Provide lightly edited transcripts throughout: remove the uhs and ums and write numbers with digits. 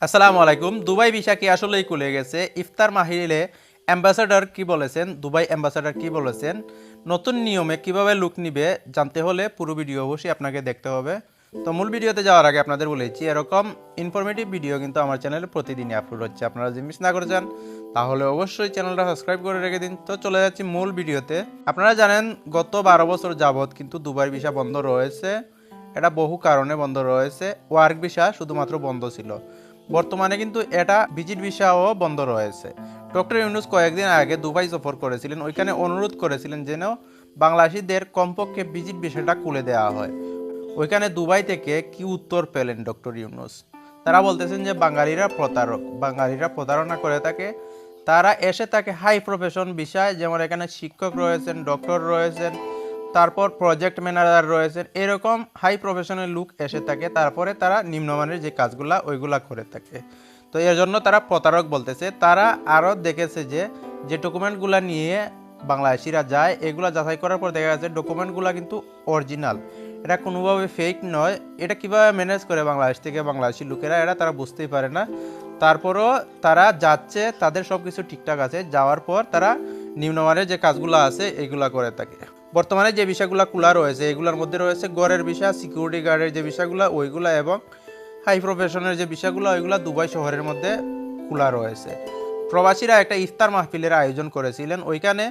আসসালামু আলাইকুম। Dubai visa কি আসলেই খুলে গেছে? ইফতার মাহফিলে অ্যাম্বাসেডর কি বলেছেন? দুবাই অ্যাম্বাসেডর কি বলেছেন? নতুন নিয়মে কিভাবে লুক নিবে জানতে হলে পুরো ভিডিও অবশ্যই আপনাকে দেখতে হবে। তো মূল ভিডিওতে যাওয়ার আগে আপনাদের বলেছি এরকম ইনফরমেটিভ ভিডিও কিন্তু আমার চ্যানেলে প্রতিদিনই আপলোড হচ্ছে। আপনারা যদি মিস না করে যান তাহলে অবশ্যই চ্যানেলটা সাবস্ক্রাইব করে রেখে দিন। তো চলে যাচ্ছি মূল ভিডিওতে। আপনারা জানেন গত 12 বছর যাবৎ কিন্তু দুবাই ভিসা বন্ধ রয়েছে। এটা বহু কারণে বন্ধ রয়েছে। ওয়ার্ক ভিসা শুধুমাত্র বন্ধ ছিল। বর্তমানে কিন্তু এটা ভিজিট ভিসাও বন্ধ রয়েছে। ডক্টর ইউনূস কয়েকদিন আগে দুবাই সফর করেছিলেন, ওইখানে অনুরোধ করেছিলেন যেন বাংলাদেশিদের কমপক্ষে ভিজিট ভিসাটা খুলে দেওয়া হয়। ওইখানে দুবাই থেকে কি উত্তর পেলেন ডক্টর ইউনূস? তারা বলতেছেন যে বাঙালিরা প্রতারক, বাঙালিরা প্রতারণা করে থাকে। তারা এসে থাকে হাই প্রফেশন বিষয়, যেমন এখানে শিক্ষক রয়েছেন, ডক্টর রয়েছেন, তারপর প্রজেক্ট ম্যানেজার রয়েছেন, এরকম হাই প্রফেশনাল লুক এসে থাকে। তারপরে তারা নিম্নমানের যে কাজগুলা ওইগুলা করে থাকে। তো এর জন্য তারা প্রতারক বলতেছে। তারা আরও দেখেছে যে যে ডকুমেন্টগুলা নিয়ে বাংলাদেশিরা যায় এগুলা যাচাই করার পর দেখা যাচ্ছে ডকুমেন্টগুলা কিন্তু অরিজিনাল, এটা কোনোভাবে ফেক নয়। এটা কিভাবে ম্যানেজ করে বাংলাদেশ থেকে বাংলাদেশি লোকেরা, এটা তারা বুঝতেই পারে না। তারপরও তারা যাচ্ছে, তাদের সব কিছু ঠিকঠাক আছে। যাওয়ার পর তারা নিম্নমানের যে কাজগুলো আছে এগুলা করে থাকে। বর্তমানে যে বিষয়গুলো খোলা রয়েছে এগুলোর মধ্যে রয়েছে গড়ের বিষয়, সিকিউরিটি গার্ডের যে বিষয়গুলো ওইগুলো, এবং হাই প্রফেশনের যে বিষয়গুলো ওইগুলো দুবাই শহরের মধ্যে খোলা রয়েছে। প্রবাসীরা একটা ইফতার মাহফিলের আয়োজন করেছিলেন, ওইখানে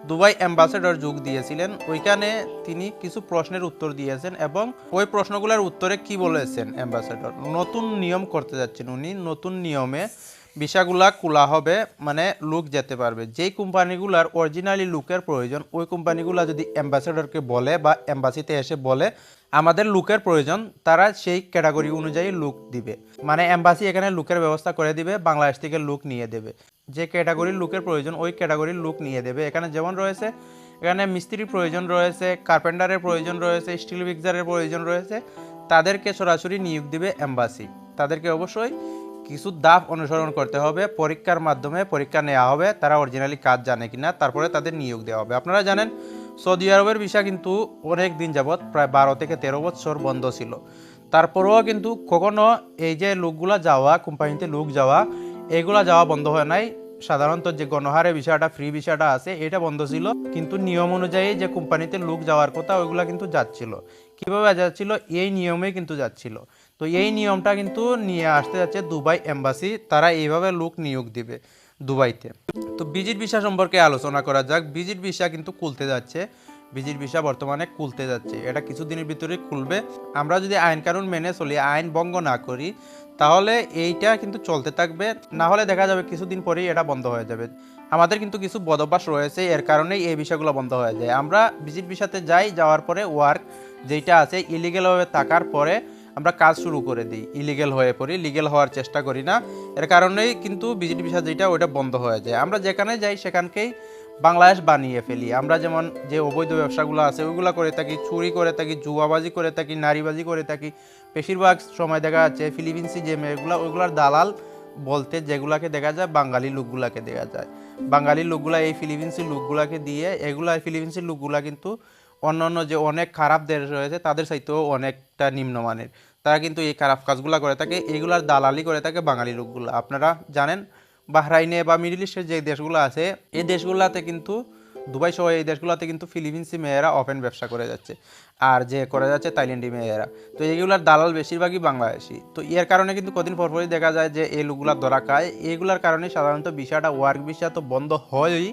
দুবাই অ্যাম্বাসেডর যোগ দিয়েছিলেন। ওইখানে তিনি কিছু প্রশ্নের উত্তর দিয়েছেন এবং ওই প্রশ্নগুলোর উত্তরে কি বলেছেন অ্যাম্বাসেডর, নতুন নিয়ম করতে যাচ্ছেন উনি। নতুন নিয়মে ভিসাগুলা খোলা হবে, মানে লুক যেতে পারবে। যেই কোম্পানিগুলার অরিজিনালি লুকের প্রয়োজন ওই কোম্পানিগুলা যদি অ্যাম্বাসেডরকে বলে বা অ্যাম্বাসিতে এসে বলে আমাদের লুকের প্রয়োজন, তারা সেই ক্যাটাগরি অনুযায়ী লুক দিবে। মানে অ্যাম্বাসি এখানে লুকের ব্যবস্থা করে দিবে, বাংলাদেশ থেকে লুক নিয়ে দেবে। যে ক্যাটাগরির লুকের প্রয়োজন ওই ক্যাটাগরির লুক নিয়ে দেবে। এখানে যেমন রয়েছে, এখানে মিস্ত্রির প্রয়োজন রয়েছে, কার্পেন্টারের প্রয়োজন রয়েছে, স্টিল ফিক্সারের প্রয়োজন রয়েছে, তাদেরকে সরাসরি নিয়োগ দিবে অ্যাম্বাসি। তাদেরকে অবশ্যই কিছু ধাপ অনুসরণ করতে হবে, পরীক্ষার মাধ্যমে পরীক্ষা নেওয়া হবে তারা অরিজিনালি কাজ জানে কিনা, তারপরে তাদের নিয়োগ দেওয়া হবে। আপনারা জানেন সৌদি আরবের ভিসা কিন্তু অনেক দিন যাবৎ প্রায় 12 থেকে 13 বছর বন্ধ ছিল। তারপরেও কিন্তু কখনো এই যে লোকগুলা যাওয়া, কোম্পানিতে লোক যাওয়া, এইগুলা যাওয়া বন্ধ হয় নাই। সাধারণত যে গণহারে বিষয়টা, ফ্রি বিষয়টা আছে এটা বন্ধ ছিল, কিন্তু নিয়ম অনুযায়ী যে কোম্পানিতে লোক যাওয়ার কথা ওইগুলা কিন্তু যাচ্ছিল। কীভাবে যাচ্ছিল? এই নিয়মেই কিন্তু যাচ্ছিল। তো এই নিয়মটা কিন্তু নিয়ে আসতে যাচ্ছে দুবাই এম্বাসি, তারা এইভাবে লোক নিয়োগ দিবে দুবাইতে। তো ভিজিট ভিসা সম্পর্কে আলোচনা করা যাক। ভিজিট ভিসা কিন্তু খুলতে যাচ্ছে, ভিজিট ভিসা বর্তমানে খুলতে যাচ্ছে, এটা কিছুদিনের ভিতরে খুলবে। আমরা যদি আইন কানুন মেনে চলি, আইন ভঙ্গ না করি, তাহলে এইটা কিন্তু চলতে থাকবে। না হলে দেখা যাবে কিছুদিন পরেই এটা বন্ধ হয়ে যাবে। আমাদের কিন্তু কিছু বদভ্যাস রয়েছে, এর কারণেই এই বিষয়গুলো বন্ধ হয়ে যায়। আমরা ভিজিট ভিসাতে যাই, যাওয়ার পরে ওয়ার্ক যেটা আছে ইলিগেলভাবে থাকার পরে আমরা কাজ শুরু করে দিই, ইলিগেল হয়ে পড়ি, লিগেল হওয়ার চেষ্টা করি না। এর কারণেই কিন্তু ভিজিট ভিসা যেটা ওইটা বন্ধ হয়ে যায়। আমরা যেখানে যাই সেখানকেই বাংলাদেশ বানিয়ে ফেলি। আমরা যেমন যে অবৈধ ব্যবসাগুলো আছে ওইগুলো করে থাকি, চুরি করে থাকি, জুয়াবাজি করে থাকি, নারীবাজি করে থাকি। বেশিরভাগ সময় দেখা যাচ্ছে ফিলিপিন্সি যে মেয়েগুলো ওইগুলার দালাল বলতে যেগুলাকে দেখা যায় বাঙালি লোকগুলাকে দেখা যায়। বাঙালি লোকগুলা এই ফিলিপিন্সি লোকগুলাকে দিয়ে, এগুলা ফিলিপিন্সি লোকগুলা কিন্তু অন্যান্য যে অনেক খারাপ দেশ রয়েছে তাদের চাইতেও অনেকটা নিম্নমানের। তারা কিন্তু এই খারাপ কাজগুলো করে থাকে, এইগুলার দালালি করে থাকে বাঙালি লোকগুলো। আপনারা জানেন বাহরাইনে বা মিডল ইস্টের যে দেশগুলো আছে এই দেশগুলোতে কিন্তু, দুবাই সহ এই দেশগুলোতে কিন্তু ফিলিপিন্সি মেয়েরা ওপেন ব্যবসা করে যাচ্ছে, আর যে করে যাচ্ছে থাইল্যান্ডি মেয়েরা। তো এইগুলার দালাল বেশিরভাগই বাংলাদেশি। তো এর কারণে কিন্তু কদিন পরপরই দেখা যায় যে এই লোকগুলা ধরা খায়। এইগুলার কারণে সাধারণত ভিসাটা, ওয়ার্ক ভিসা তো বন্ধ হয়ই,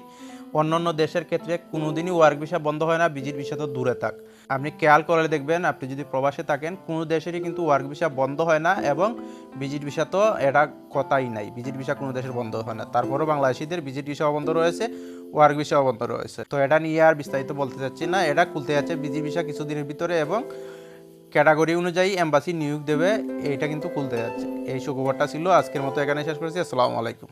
অন্যান্য দেশের ক্ষেত্রে কোনোদিনই ওয়ার্ক ভিসা বন্ধ হয় না, ভিজিট ভিসা তো দূরে থাক। আপনি খেয়াল করে দেখবেন, আপনি যদি প্রবাসে থাকেন কোনো দেশেরই কিন্তু ওয়ার্ক ভিসা বন্ধ হয় না, এবং ভিজিট ভিসা তো এটা কথাই নাই, ভিজিট ভিসা কোনো দেশের বন্ধ হয় না। তারপরেও বাংলাদেশিদের ভিজিট ভিসাও বন্ধ রয়েছে, ওয়ার্ক ভিসাও বন্ধ রয়েছে। তো এটা নিয়ে আর বিস্তারিত বলতে চাচ্ছি না। এটা খুলতে যাচ্ছে ভিজিট ভিসা কিছুদিনের ভিতরে, এবং ক্যাটাগরি অনুযায়ী এম্বাসি নিয়োগ দেবে, এইটা কিন্তু খুলতে যাচ্ছে। এই সুখবরটা ছিল। আজকের মতো এখানে শেষ করেছি। আসসালামু আলাইকুম।